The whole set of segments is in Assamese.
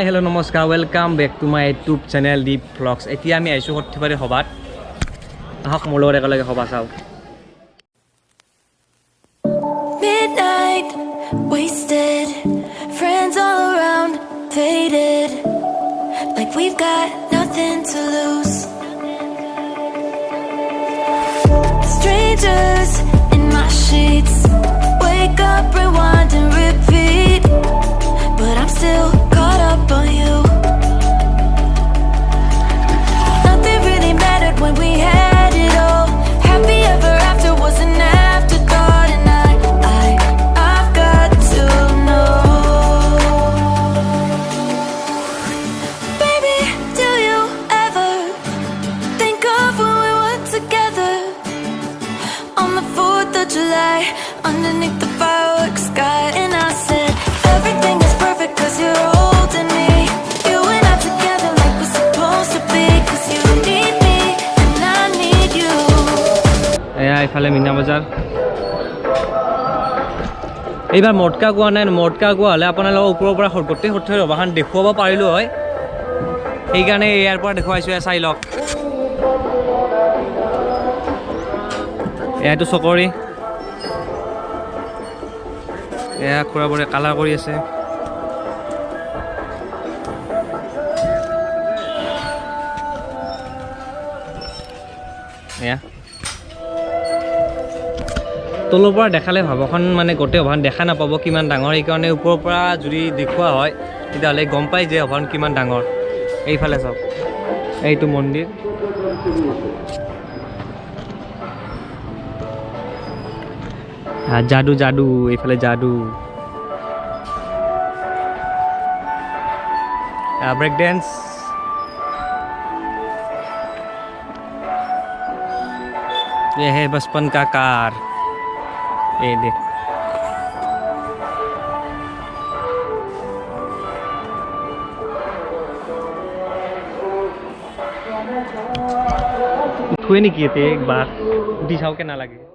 हाय हेलो नमस्कार welcome back to my YouTube channel Deep vlogs এতিয়া আমি আইছো সৰ্থেবাৰী সভাত আহক মোৰ লগত একেলগে সভা চাও Midnight wasted friends all around faded like we've got nothing to lose strangers in my sheets wake up rewind and repeat but I'm still caught up on you nothing really mattered when we had it all happy ever after was an afterthought and I've got to know baby do you ever think of when we were together on the 4th of July underneath the fireworks sky and I said everything is perfect cause you're holding me you and I together like we're supposed to be cause you need me and I need you এয়া ইফালে মিনা বাজাৰ এইবাৰ মটকা গোৱা নাই মটকা গোৱা হলে আপোনালোক ওপৰৰ পৰা গোটেই সৰ্থেবাৰী সভাখন দেখুৱাব পাৰিলো হয় সেইকাৰণে ইয়াৰ পৰা দেখুৱাইছো চাই লওক এয়াটো চকৰি এয়া খুৰাবোৰে কালাৰ কৰি আছে এয়া তলৰ পৰা দেখালে ভাবখন মানে গোটেই সভাখন দেখা নাপাব কিমান ডাঙৰ এইকাৰণে ওপৰৰ পৰা যদি দেখুওৱা হয় তেতিয়াহ'লে গম পাই যে সভাখন কিমান ডাঙৰ এইফালে চাওক এইটো মন্দিৰ जादू जादू এইফালে जादू ब्रेक डांस ये है बचपन का कार ये देख उठे नहीं किए थे एक बार दिखाओ के ना लगे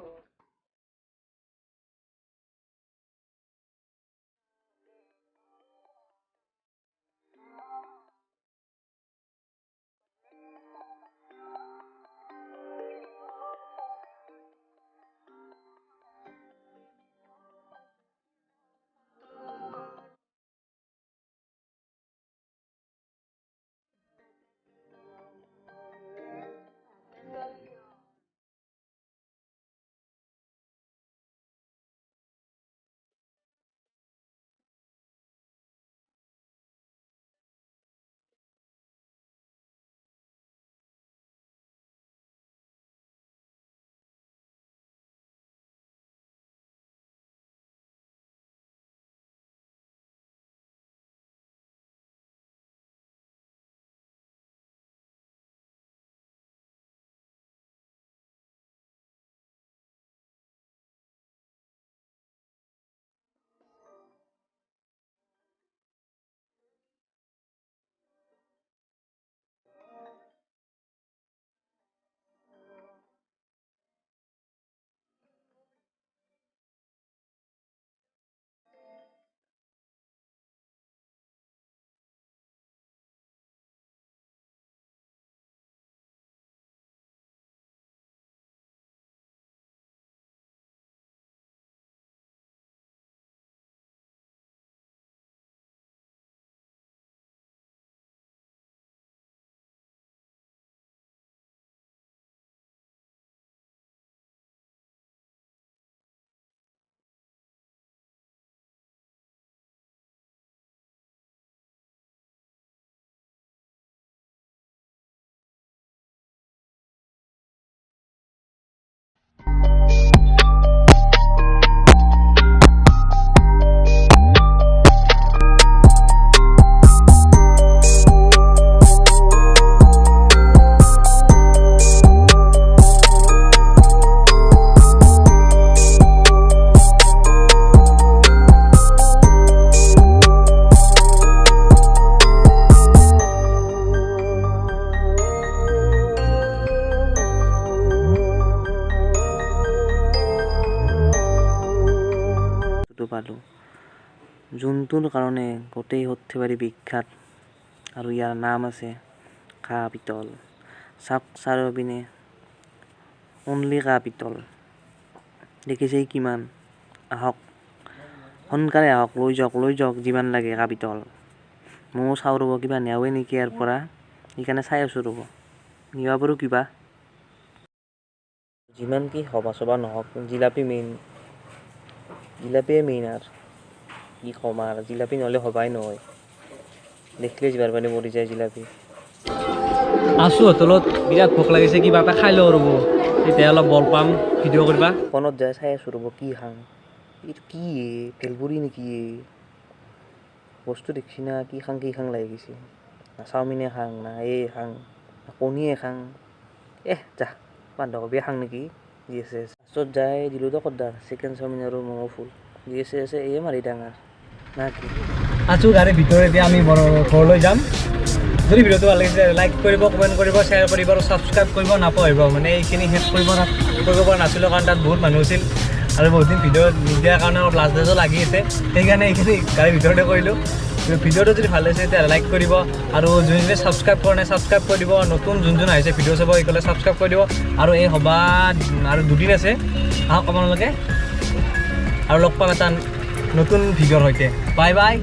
পালো যোনটোৰ কাৰণে গোটেই সৰ্থেবাৰী বিখ্যাত আৰু ইয়াৰ নাম আছে কাঁহ পিতল চাওক চাৰিওপিনে অনলি কাঁহ পিতল দেখিছে কিমান আহক সোনকালে আহক লৈ যাওক যিমান লাগে কাঁহ পিতল ময়ো চাওঁ ৰ'ব কিবা নিয়াওৱে নেকি ইয়াৰ পৰা সেইকাৰণে চাই আছোঁ ৰ'ব নিবা পাৰোঁ কিবা যিমান কি হবা চবা নহওক জিলাপি জিলাপিয়ে মেইন আৰু কি ক'ম আৰু জিলাপি নহ'লে হবাই নহয় দেখিলে জিভাৰ পানী মৰি যায় জিলাপি আছোঁ হোটেলত বিৰাট ভোক লাগিছে কিবা এটা খাই লওঁ ৰ'ব তেতিয়া অলপ বল পাম ভিডিঅ' কৰিবা ফোনত যাই চাই আছোঁ ৰ'ব কি খাং এইটো কি ভেলপুৰি নেকি বস্তু দেখছি না কি খাং লাগি গৈছে না চাওমিনে খাং না এই খাং না কণীয়ে খাং যা বান্ধকবিয়ে খাং নেকি যি আছে লাষ্টত যাই দিলোঁ তো কদ্দাৰ চিকেন চাওমিন আৰু ম'ম' ফুল যি আছে এই মাৰি ডাঙৰ না কি আছোঁ গাড়ীৰ ভিতৰত এতিয়া আমি ঘৰলৈ যাম যদি ভিডিঅ'টো ভাল লাগিছে লাইক কৰিব কমেণ্ট কৰিব শ্বেয়াৰ কৰিব আৰু ছাবস্ক্ৰাইব কৰিব নাপাহৰিব মানে এইখিনি শেষ কৰিব পৰা নাছিলোঁ কাৰণ তাত বহুত মানুহ আছিল আৰু বহুত দিন ভিডিঅ' নিদিয়াৰ কাৰণে অলপ লাজ লাজো লাগি আছে সেইকাৰণে এইখিনি গাড়ীৰ ভিতৰতে কৰিলোঁ ভিডিঅ'টো যদি ভাল লাগিছে তেতিয়া লাইক কৰিব আৰু যোনে ছাবস্ক্ৰাইব কৰা নাই ছাবস্ক্ৰাইব কৰি দিব নতুন যোন আহিছে ভিডিঅ' চাব এইকলে ছাবস্ক্ৰাইব কৰি দিব আৰু এই সভা আৰু দুদিন আছে আহক আপোনালোকে আৰু লগ পাম এটা নতুন ভিডিঅ'ৰ সৈতে বাই বাই